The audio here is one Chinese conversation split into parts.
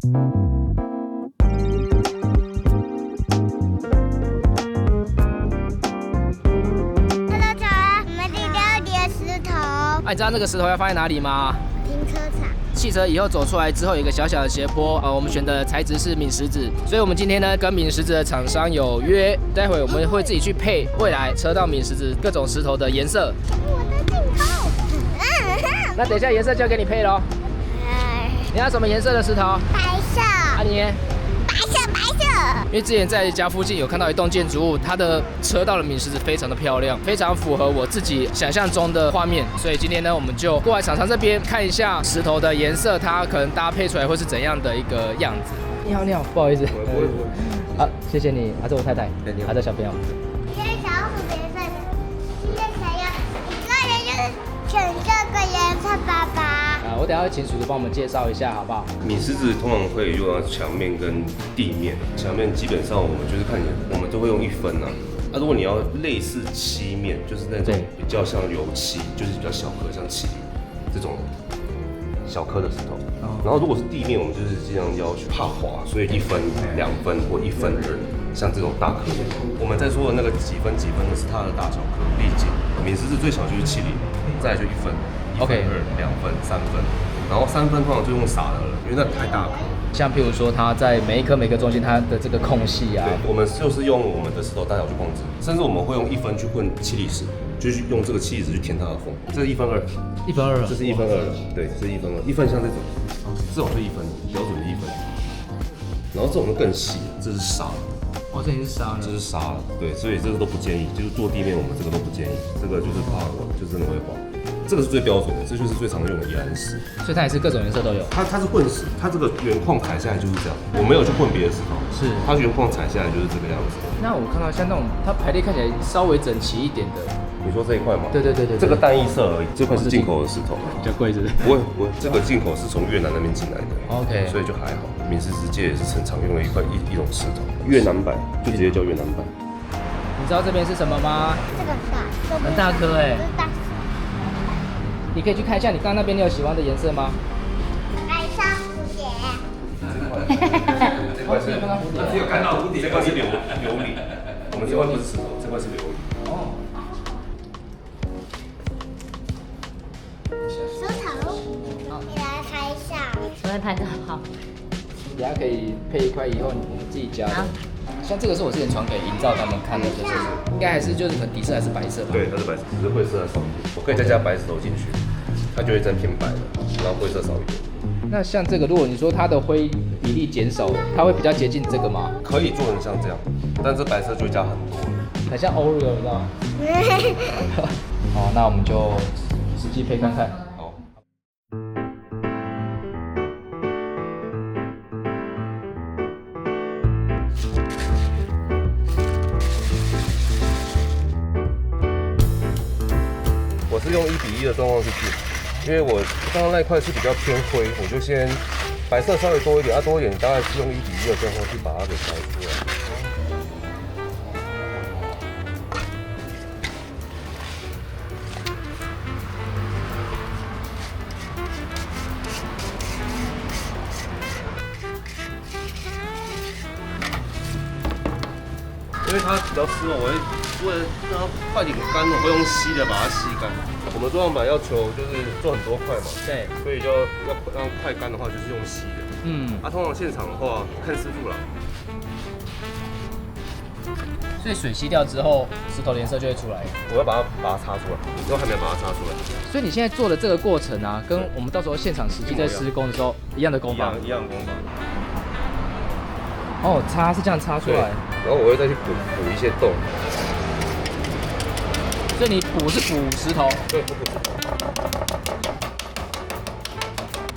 你知道这个石头要放在哪里吗？停车场。汽车以后走出来之后有一个小小的斜坡，我们选的材质是抿石子，所以我们今天呢跟抿石子的厂商有约，待会我们会自己去配未来车道抿石子各种石头的颜色。我的镜头。那等一下颜色就要给你配咯。你要什么颜色的石头？白色。啊你？白色。因为之前在家附近有看到一栋建筑物，它的车道的抿石子非常的漂亮，非常符合我自己想象中的画面，所以今天呢，我们就过来厂商这边看一下石头的颜色，它可能搭配出来会是怎样的一个样子。你好，不好意思。不会。好，谢谢你，这是我太太，这小朋友。这是小虎颜色的，这谁呀？一个人就是选这个颜色，爸爸。我等一下会请叔叔帮我们介绍一下，好不好？抿石子通常会用到墙面跟地面，墙面基本上我们就是看起来，我们都会用1分啊。如果你要类似漆面，就是那种比较像油漆，就是比较小颗，像漆这种小颗的石头。然后如果是地面，我们就是尽量要求怕滑，所以1分、2分或1分2，像这种大颗的。我们在说的那个几分的是它的大小颗粒径。抿石子最小就是7厘米，再来就1分。1分、2、2分、3分，然后3分通常就用撒的了，因为那太大颗。像譬如说，它在每一颗中间，它的这个空隙啊，对，我们就是用我们的石头大小去控制，甚至我们会用1分去混7厘石，就是用这个7厘石去填它的缝。这是1分2，这是1分2，对，这是1分2，1分像这种是1分，标准的1分。然后这种就更细，这是沙。这也是沙呢？这是沙，对，所以这个都不建议，就是做地面我们这个都不建议，这个就是怕滑，就真的会滑。这个是最标准的，这就是最常用的宜兰石，所以它也是各种颜色都有。它是混石，它这个原矿采下来就是这样，我没有去混别的石头，是它原矿采下来就是这个样子。那我看到像那种它排列看起来稍微整齐一点的，你说这一块吗？对，这个单一色而已，这块是进口的石头，比较贵是不是？不会，这个进口是从越南那边进来的 ，OK， 所以就还好。抿石子界也是很常用的一种石头，越南白就直接叫越南白。你知道这边是什么吗？这个大，很大颗哎。你可以去看一下，你刚刚那边你有喜欢的颜色吗？白色蝴蝶。这块是只有看到蝴蝶，这块是琉璃，我们这块不是石头，这块是琉璃。哦。梳头，你来拍一下。我会拍的好。等下可以配一块，以后你们自己加的。像这个是我之前传给营造他们看的，就是应该还是就是可能底色还是白色吧。对，它是白色，只是灰色少一点。我可以再加白石头进去，它就会再偏白了，然后灰色少一点。那像这个，如果你说它的灰比例减少，它会比较接近这个吗？可以做成像这样，但这白色就会加很多了。很像 Oreo， 你知道吗？好，那我们就实际配看看。好。我是用1:1的状况去进，因为我刚刚那一块是比较偏灰，我就先白色稍微多一点，多一点大概是用1:1的状况去把它给筛出来。因为它比较湿嘛，我会为了让它快点干，我会用吸的把它吸干。我们做样板要求就是做很多块嘛，对，所以就要让快干的话，就是用吸的。通常现场的话看师傅啦。所以水吸掉之后，石头的颜色就会出来。我要把它擦出来，你都还没有把它擦出来。所以你现在做的这个过程啊，跟我们到时候现场实际在施工的时候一样的工法。一样工法。哦，擦是这样擦出来。然后我会再去补一些洞。所以你补是补石头。对，补石头。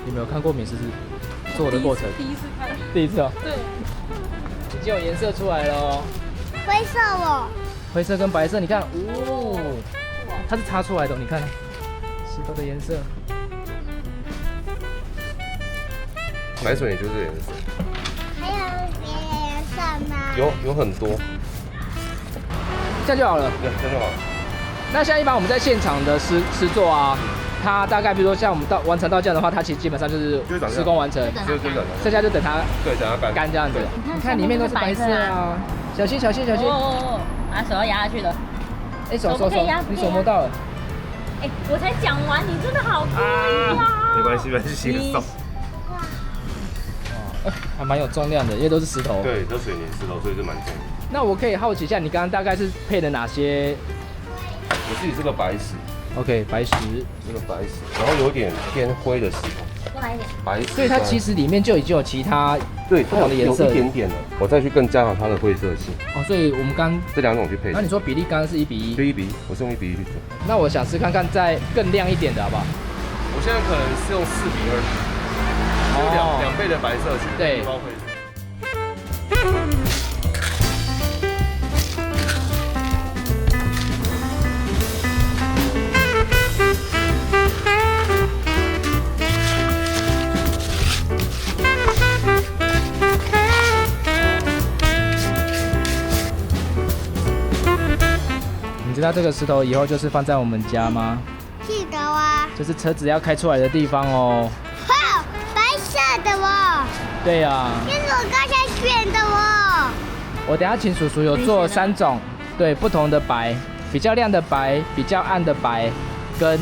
你没有看过抿石子做的过程？第一次看。第一次哦。对。已经有颜色出来了哦。灰色哦。灰色跟白色，你看，哦，它是擦出来的，你看石头的颜色。白水也就是这个颜色。还有别的颜色吗？有很多。这样就好了。对，这样就好了。那像一般我们在现场的施作啊，它大概比如说像我们完成到这样的话，它其实基本上就是施工完成，剩下就等它对，等它干这样子。你看里面都是白色啊，小心小心小心！哦，把手要压下去了。哎，手，你手摸到了。哎，我才讲完，你真的好故意啊！没关系，没关系，手。还蛮有重量的，因为都是石头。对，都水泥石头，所以就蛮重的。那我可以好奇一下，你刚刚大概是配的哪些？我自己是个白石 ，OK， 白石，这个白石，然后有点偏灰的石头，多来一点。白石。所以它其实里面就已经有其他对不同的颜色，有一点点了。我再去更加强它的灰色性。哦，所以我们刚这两种去配。那你说比例刚刚是1比1，就1比1，我是用1比1去做。那我想试看看再更亮一点的好不好？我现在可能是用4比2，就两倍的白色去对。包灰。你知道这个石头以后就是放在我们家吗？记得啊。就是车子要开出来的地方哦。哇，白色的哦。对呀。这是我刚才选的哦。我等下请叔叔有做3种，对，不同的白，比较亮的白，比较暗的白，跟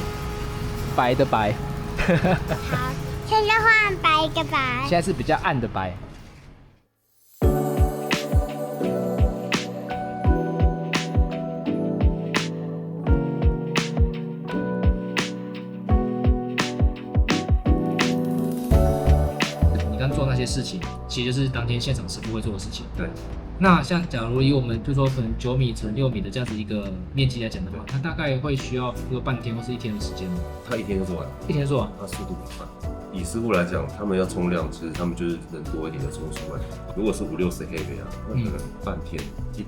白的白。好，现在换白的白。现在是比较暗的白。这些事情其实就是当天现场师傅会做的事情。对。那像假如以我们就说可能9米乘6米的这样子一个面积来讲的话，它大概会需要一个半天或是1天的时间吗？他1天就做完，1天做完。他速度很快。以师傅来讲，他们要冲量，其实他们就是能多一点的冲出来。如果是50-60黑的啊，那可能半天、1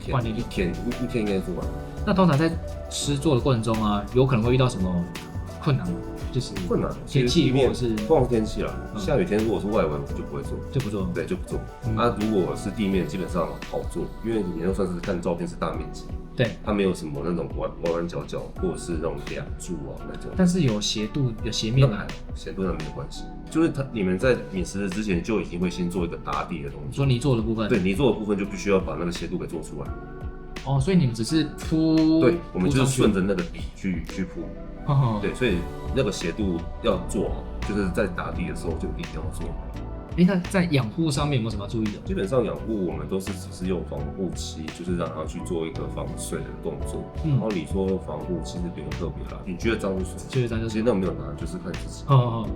天应该做完。那通常在施作的过程中啊，有可能会遇到什么困难吗？就是困难，天气或者是不光天气啦，下雨天如果是外围，我们就不会做，就不做，对，就不做。如果是地面，基本上好做，因为你就算是看照片是大面积，对，它没有什么那种弯角角或者是那种梁柱啊那种，但是有斜度、有斜面来，斜度那没有关系，就是你们在抿石之前就已经会先做一个打底的东西，说泥做的部分，对，泥做的部分就必须要把那个斜度给做出来。哦，所以你们只是铺，对，我们就是顺着那个底去铺。对，所以那个斜度要做好，就是在打底的时候就一定要做好。那在养护上面有没有什么要注意的？基本上养护我们都是只是用防护漆，就是让它去做一个防水的动作。然后你说防护其实不用特别啦，你觉得脏就水，觉得脏就其实那没有拿，就是看自己。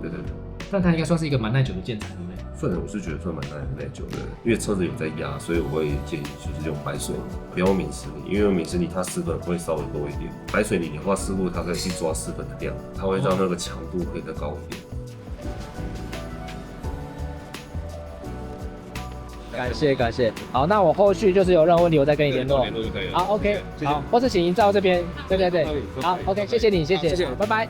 对。但它应该算是一个蛮耐久的建材，对不对？算的，我是觉得算蛮耐久的，因为车子有在压，所以我会建议就是用白水泥，不要用锰石泥，因为锰石泥它失粉会稍微多一点。白水泥的话，师傅他可以去抓失粉的量，它会让那个强度可以再高一点。感谢。好，那我后续就是有任何问题，我再跟你联络。联络就可以了。好 ，OK， 好，或是请营造这边，对。好 ，OK， 谢谢你，谢谢，拜拜。